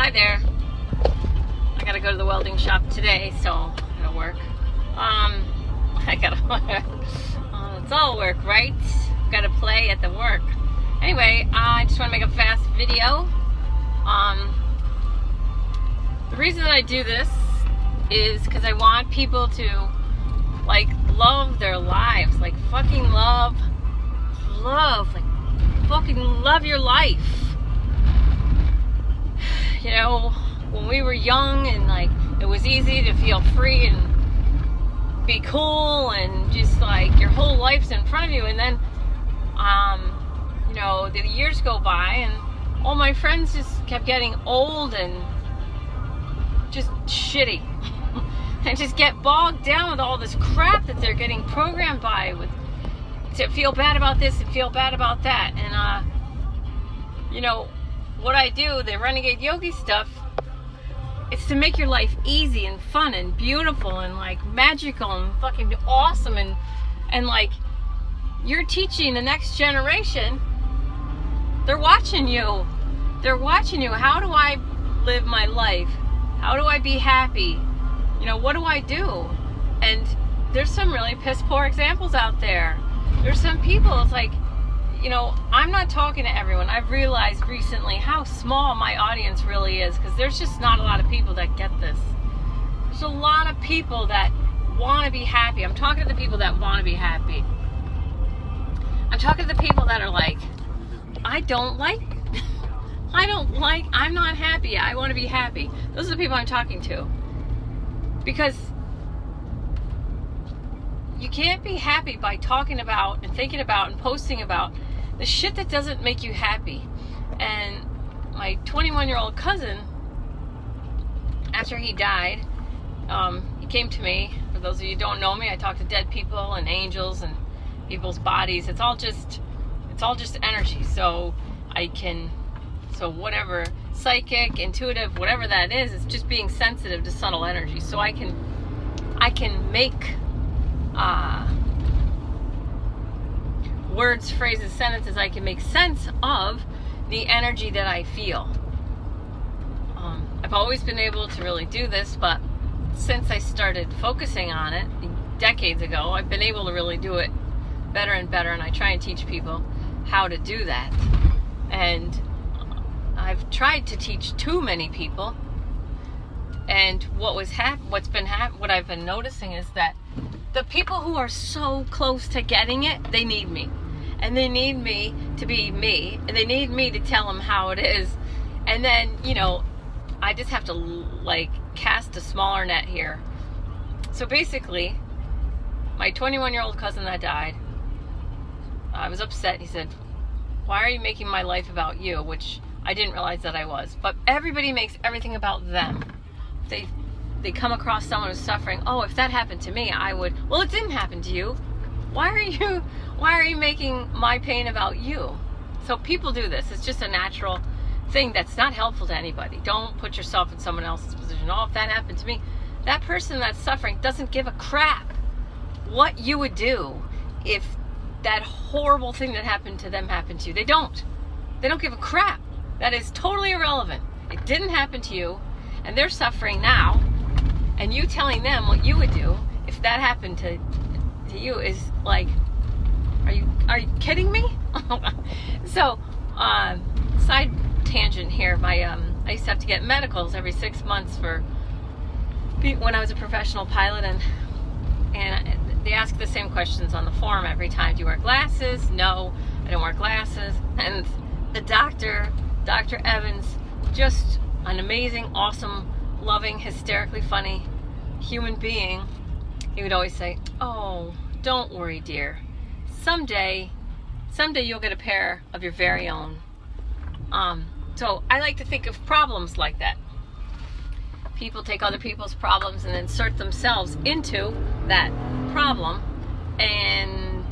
Hi there. I gotta go to the welding shop today, so I gotta work. I gotta work. It's all work, right? Gotta play at the work. Anyway, I just want to make a fast video. The reason that I do this is because I want people to like love their lives, like fucking love, like fucking love your life. You know, when we were young and like it was easy to feel free and be cool and just like your whole life's in front of you, and then you know, the years go by and all my friends just kept getting old and just shitty and just get bogged down with all this crap that they're getting programmed by with to feel bad about this and feel bad about that. And you know what I do, the Renegade Yogi stuff, it's to make your life easy and fun and beautiful and like magical and fucking awesome, and like you're teaching the next generation. They're watching you. They're watching you. How do I live my life? How do I be happy? You know, what do I do? And there's some really piss poor examples out there. There's some people, it's like, you know, I'm not talking to everyone. I've realized recently how small my audience really is, because there's just not a lot of people that get this. There's a lot of people that want to be happy. I'm talking to the people that want to be happy. I'm talking to the people that are like, I'm not happy. I want to be happy. Those are the people I'm talking to. Because you can't be happy by talking about and thinking about and posting about the shit that doesn't make you happy. And my 21-year-old cousin, after he died, he came to me. For those of you who don't know me, I talk to dead people and angels and people's bodies. It's all just energy. So whatever, psychic, intuitive, whatever that is, it's just being sensitive to subtle energy. So I can make words, phrases, sentences. I can make sense of the energy that I feel. I've always been able to really do this, but since I started focusing on it decades ago, I've been able to really do it better and better, and I try and teach people how to do that. And I've tried to teach too many people, and what I've been noticing is that the people who are so close to getting it, they need me, and they need me to be me, and they need me to tell them how it is. And then, you know, I just have to like cast a smaller net here. So basically, my 21-year-old cousin that died, I was upset. He said, "Why are you making my life about you?" Which I didn't realize that I was. But everybody makes everything about them. They come across someone who's suffering. Oh, if that happened to me, I would. Well, it didn't happen to you. Why are you making my pain about you? So people do this. It's just a natural thing that's not helpful to anybody. Don't put yourself in someone else's position. Oh, if that happened to me, that person that's suffering doesn't give a crap what you would do if that horrible thing that happened to them happened to you. They don't give a crap. That is totally irrelevant. It didn't happen to you, and they're suffering now, and you telling them what you would do if that happened to you is like, are you kidding me? So side tangent here, I used to have to get medicals every 6 months for when I was a professional pilot, and they ask the same questions on the form every time. Do you wear glasses? No, I don't wear glasses. And the Dr. Evans, just an amazing, awesome, loving, hysterically funny human being. He would always say, "Oh, don't worry, dear. Someday you'll get a pair of your very own." So I like to think of problems like that. People take other people's problems and insert themselves into that problem, and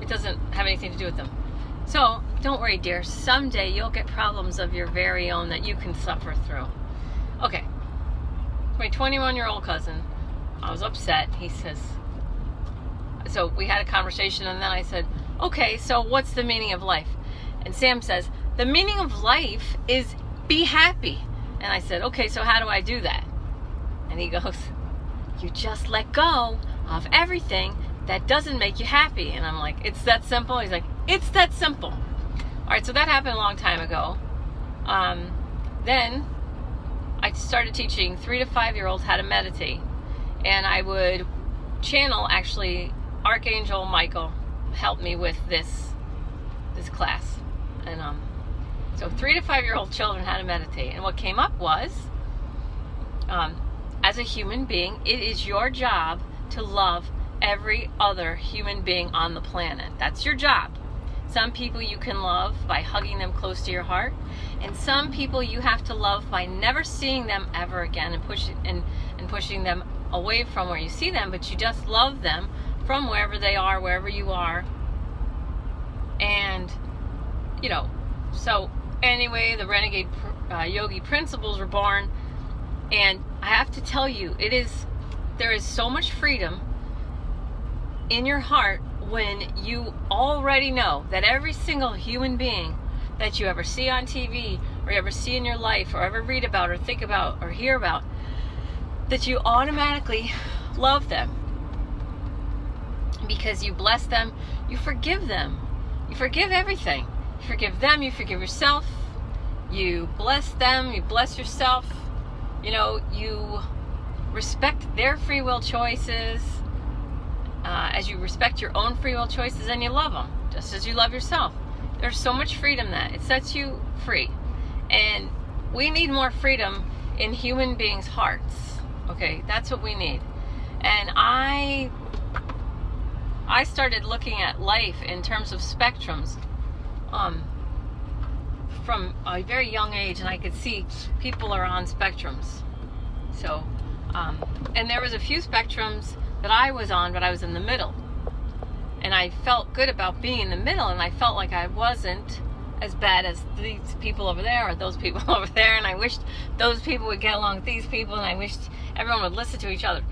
it doesn't have anything to do with them. So don't worry, dear. Someday you'll get problems of your very own that you can suffer through. Okay. My 21-year-old cousin, I was upset. He says, so we had a conversation, and then I said, okay, so what's the meaning of life? And Sam says, the meaning of life is be happy. And I said, okay, so how do I do that? And he goes, you just let go of everything that doesn't make you happy. And I'm like, it's that simple? He's like, it's that simple. All right, so that happened a long time ago. Then I started teaching 3 to 5 year olds how to meditate. And I would channel, actually, Archangel Michael helped me with this class. And so 3 to 5 year old children how to meditate. And what came up was, as a human being, it is your job to love every other human being on the planet. That's your job. Some people you can love by hugging them close to your heart, and some people you have to love by never seeing them ever again and pushing them away from where you see them, but you just love them from wherever they are, wherever you are. And so anyway, the Renegade Yogi principles were born, and I have to tell you, there is so much freedom in your heart when you already know that every single human being that you ever see on TV, or you ever see in your life, or ever read about, or think about, or hear about, that you automatically love them because you bless them, you forgive them, you forgive everything. You forgive them, you forgive yourself, you bless them, you bless yourself, you respect their free will choices. As you respect your own free will choices, and you love them just as you love yourself. There's so much freedom that it sets you free, and we need more freedom in human beings' hearts. Okay, that's what we need. And I started looking at life in terms of spectrums from a very young age, and I could see people are on spectrums. So, and there was a few spectrums that I was on, but I was in the middle. And I felt good about being in the middle, and I felt like I wasn't as bad as these people over there or those people over there, and I wished those people would get along with these people, and I wished everyone would listen to each other.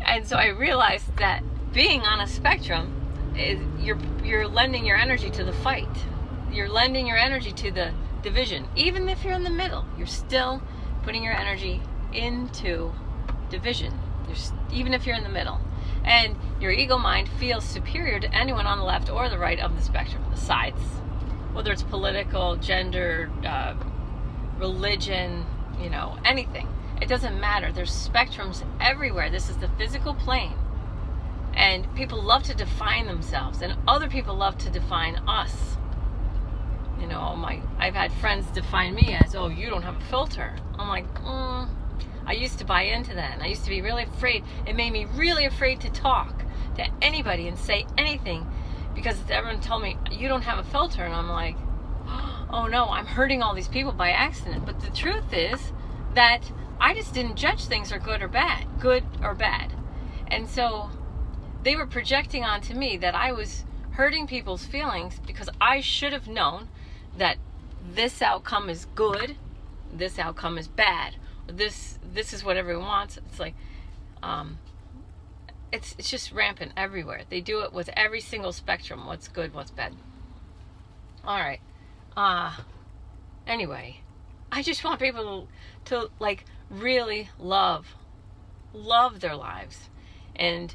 And so I realized that being on a spectrum is you're lending your energy to the fight. You're lending your energy to the division. Even if you're in the middle, you're still putting your energy into division. Even if you're in the middle. And your ego mind feels superior to anyone on the left or the right of the spectrum, the sides. Whether it's political, gender, religion, anything. It doesn't matter. There's spectrums everywhere. This is the physical plane. And people love to define themselves, and other people love to define us. I've had friends define me as, oh, you don't have a filter. I'm like, I used to buy into that, and I used to be really afraid. It made me really afraid to talk to anybody and say anything, because everyone told me, you don't have a filter, and I'm like, oh no, I'm hurting all these people by accident. But the truth is that I just didn't judge things are good or bad. And so they were projecting onto me that I was hurting people's feelings because I should have known that this outcome is good, this outcome is bad. This is what everyone wants. It's like, it's just rampant everywhere. They do it with every single spectrum. What's good, what's bad. All right. Anyway, I just want people to really love their lives. And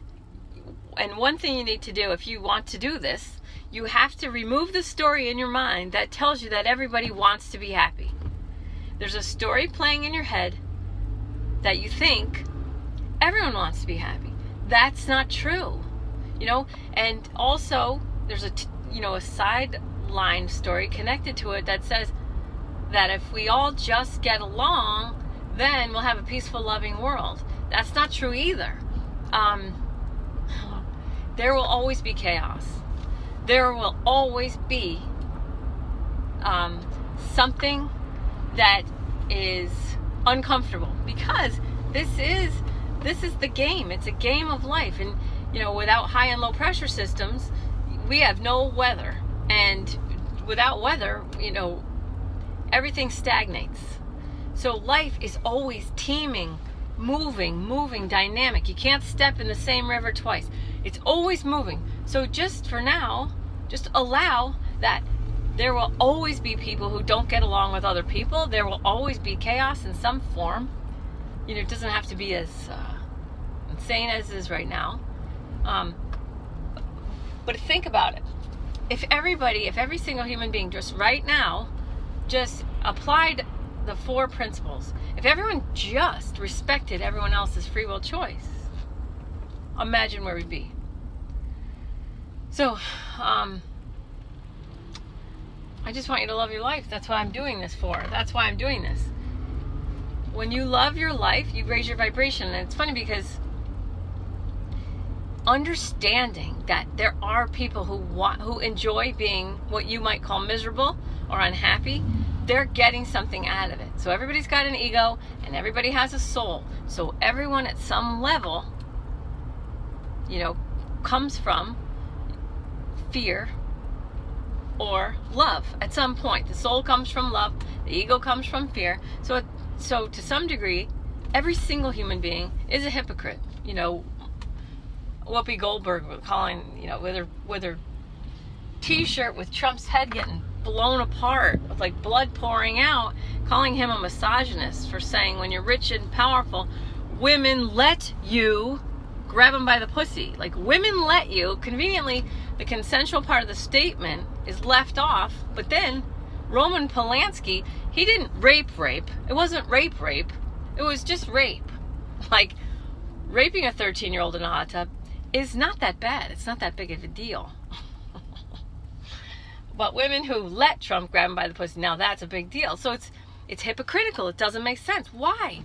one thing you need to do if you want to do this, you have to remove the story in your mind that tells you that everybody wants to be happy. There's a story playing in your head that you think everyone wants to be happy. That's not true, And also, there's a sideline story connected to it that says that if we all just get along, then we'll have a peaceful, loving world. That's not true either. There will always be chaos. There will always be something that is uncomfortable, because this is the game. It's a game of life, and without high and low pressure systems, we have no weather, and without weather, everything stagnates. So life is always teeming, moving, dynamic. You can't step in the same river twice. It's always moving. So just for now, just allow that There will always be people who don't get along with other people. There will always be chaos in some form. It doesn't have to be as insane as it is right now. But think about it. If every single human being just right now just applied the 4 principles, if everyone just respected everyone else's free will choice, imagine where we'd be. So, I just want you to love your life. That's what I'm doing this for. That's why I'm doing this. When you love your life, you raise your vibration. And it's funny because understanding that there are people who enjoy being what you might call miserable or unhappy, they're getting something out of it. So everybody's got an ego and everybody has a soul. So everyone at some level, comes from fear or love at some point. The soul comes from love, the ego comes from fear. So to some degree, every single human being is a hypocrite. Whoopi Goldberg calling, with her t-shirt with Trump's head getting blown apart with like blood pouring out, calling him a misogynist for saying when you're rich and powerful, women let you grab them by the pussy. Like, women let you. Conveniently, the consensual part of the statement is left off, but then Roman Polanski, he didn't rape. It wasn't rape. It was just rape. Like, raping a 13-year-old in a hot tub is not that bad. It's not that big of a deal. But women who let Trump grab them by the pussy, now that's a big deal. So it's hypocritical. It doesn't make sense. Why?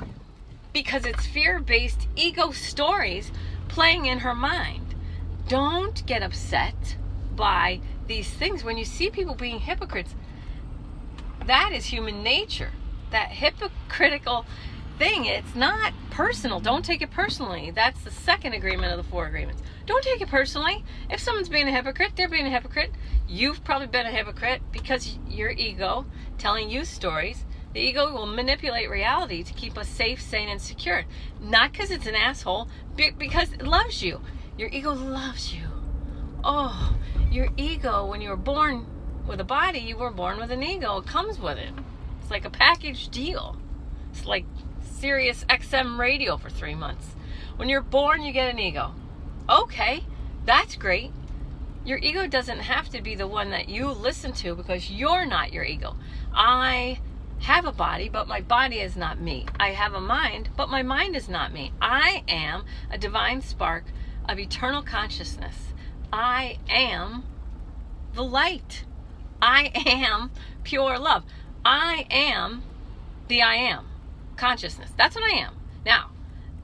Because it's fear-based ego stories playing in her mind. Don't get upset by these things. When you see people being hypocrites, that is human nature. That hypocritical thing, it's not personal. Don't take it personally. That's the second agreement of the 4 agreements. Don't take it personally. If someone's being a hypocrite, they're being a hypocrite. You've probably been a hypocrite because your ego telling you stories. The ego will manipulate reality to keep us safe, sane, and secure. Not because it's an asshole, because it loves you. Your ego loves you. Oh, your ego, when you were born with a body, you were born with an ego. It comes with it. It's like a package deal. It's like Sirius XM radio for 3 months. When you're born, you get an ego. Okay, that's great. Your ego doesn't have to be the one that you listen to because you're not your ego. I have a body, but my body is not me. I have a mind, but my mind is not me. I am a divine spark of eternal consciousness. I am the light. I am pure love. I am the I am consciousness. That's what I am. Now,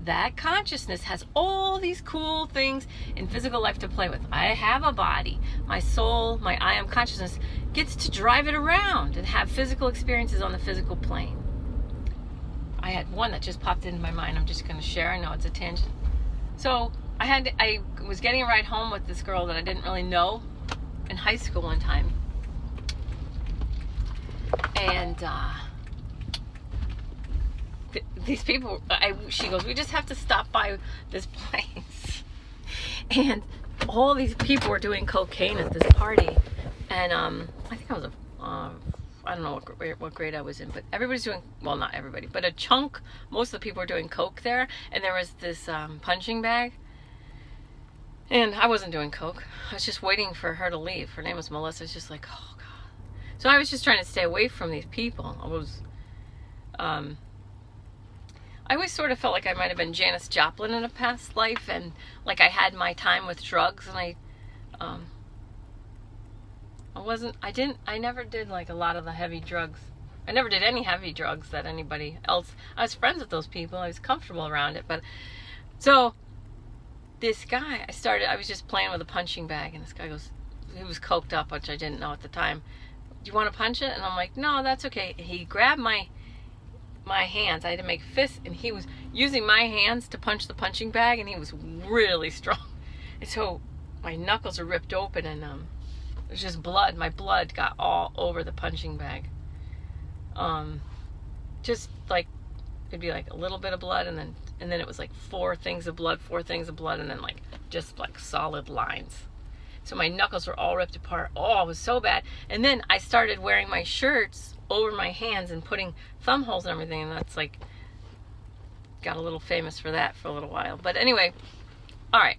that consciousness has all these cool things in physical life to play with. I have a body. My soul, my I am consciousness gets to drive it around and have physical experiences on the physical plane. I had one that just popped into my mind. I'm just going to share. I know it's a tangent. So I was getting a ride home with this girl that I didn't really know in high school one time. And these people, she goes, we just have to stop by this place. And all these people were doing cocaine at this party. And I think I was I don't know what grade I was in, but everybody's doing, well, not everybody, but a chunk, most of the people were doing coke there. And there was this punching bag. And I wasn't doing coke. I was just waiting for her to leave. Her name was Melissa. It's just like, oh, God. So I was just trying to stay away from these people. I always sort of felt like I might have been Janis Joplin in a past life, and like I had my time with drugs, and I never did like a lot of the heavy drugs. I never did any heavy drugs that anybody else. I was friends with those people. I was comfortable around it, but so this guy, I was just playing with a punching bag, and this guy goes, he was coked up, which I didn't know at the time. Do you want to punch it? And I'm like, no, that's okay. He grabbed my hands. I had to make fists, and he was using my hands to punch the punching bag, and he was really strong. And so my knuckles are ripped open, and there's just blood. My blood got all over the punching bag. Just like, it'd be like a little bit of blood, and then it was like 4 things of blood, and then like just like solid lines. So my knuckles were all ripped apart. Oh, it was so bad. And then I started wearing my shirts over my hands and putting thumb holes and everything, and that's like, got a little famous for that for a little while. But anyway, all right.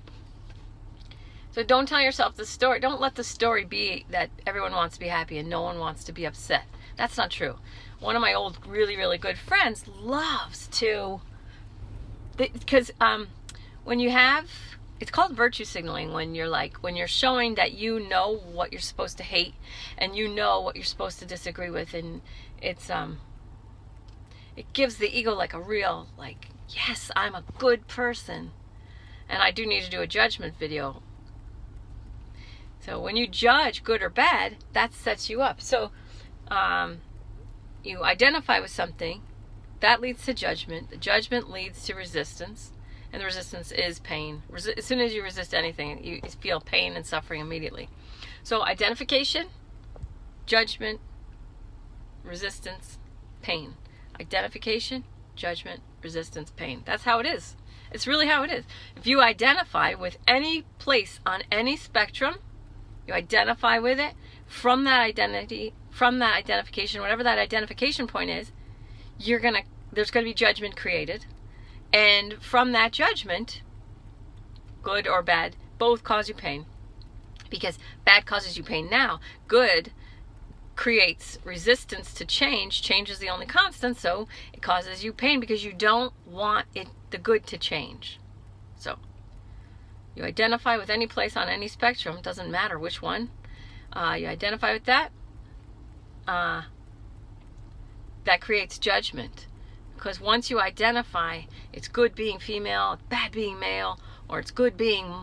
So don't tell yourself the story. Don't let the story be that everyone wants to be happy and no one wants to be upset. That's not true. One of my old, really, really good friends loves to, because when you have, it's called virtue signaling, when you're showing that you know what you're supposed to hate and you know what you're supposed to disagree with, and it gives the ego like a real, like, yes, I'm a good person. And I do need to do a judgment video. So when you judge good or bad, that sets you up. So you identify with something, that leads to judgment. The judgment leads to resistance, and the resistance is pain. As soon as you resist anything, you feel pain and suffering immediately. So identification, judgment, resistance, pain. Identification, judgment, resistance, pain. That's how it is. It's really how it is. If you identify with any place on any spectrum, you identify with it, from that identity, from that identification, whatever that identification point is, there's gonna be judgment created. And from that judgment, good or bad, both cause you pain. Because bad causes you pain now. Good creates resistance to change. Change is the only constant, so it causes you pain because you don't want the good to change. So you identify with any place on any spectrum, doesn't matter which one. You identify with that. That creates judgment. Because once you identify, it's good being female, bad being male, or it's good being